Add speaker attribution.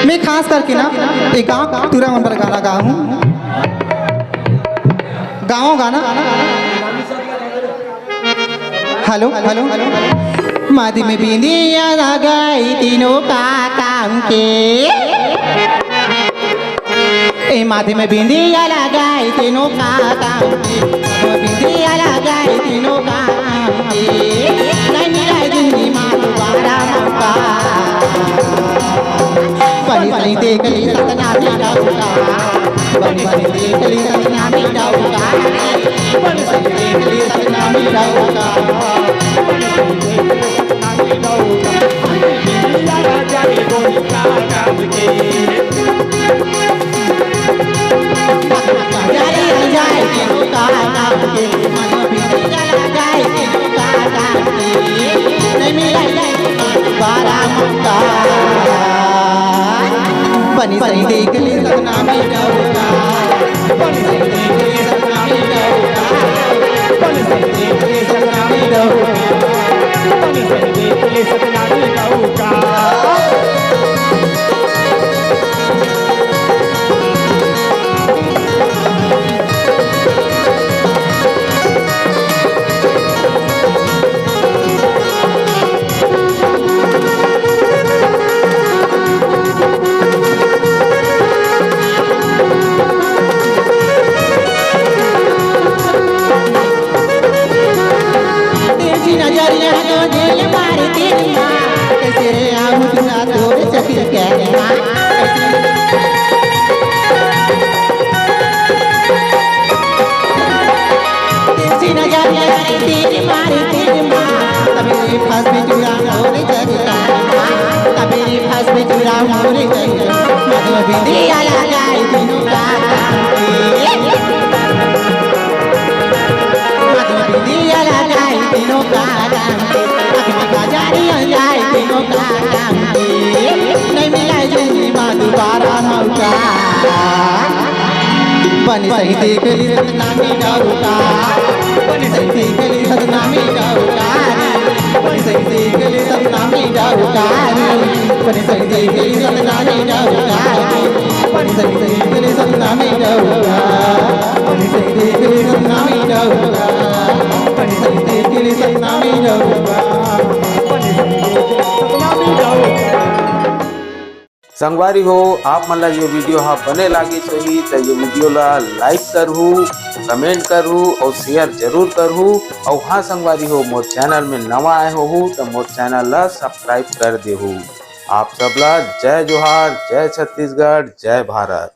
Speaker 1: मैं खास करके ना एक गाँव तुरा मन पर गाना गा हूँ। गाँव गाना हेलो हेलो मादी में बिंदिया लगाई तीनों का काम के ए माथे में बिंदिया लगाई तीनों का काम के बिंदिया लगाई तीनों का काम के नहीं मिलाई दूंगी माँ दोबारा मौका बनी बनी देख ली सतना मेरा होगा बनी बनी देख ली सतना मेरा होगा बनी बनी देख ली सतना मेरा होगा बनी बनी देख ली सपना मेरा होगा बनी बनी देख ली सपना मेरा होगा बनी बनी देख ली सपना मेरा होगा बनी बनी देख ली सपना मेरा होगा। बिंदिया लगाई तीनों का बिंदिया लगाई तीनों का तीनों का नहीं मिलाई दूंगी माँ दोबारा मौका बनी सही देख ली सतना मेरा होगा बनी सही देख ली सतना मेरा होगा बनी सही देख ली सतना मेरा होगा बनी सही देख ली सतना मेरा होगा बनी सही देख ली सतना मेरा होगा बनी सही देख ली सतना मेरा होगा बनी सही देख ली सतना मेरा होगा बनी सही देख ली सतना मेरा होगा।
Speaker 2: संगवारी हो आप मन ला ये वीडियो हाँ बने लागी सही तो ये वीडियो ला लाइक करहू कमेंट करहू और शेयर जरूर करहू और हाँ संगवारी हो मोर चैनल में नवा आए हो तो मोर चैनल ला सब्सक्राइब कर देहू। आप सबला जय जोहार, जय छत्तीसगढ़, जय भारत।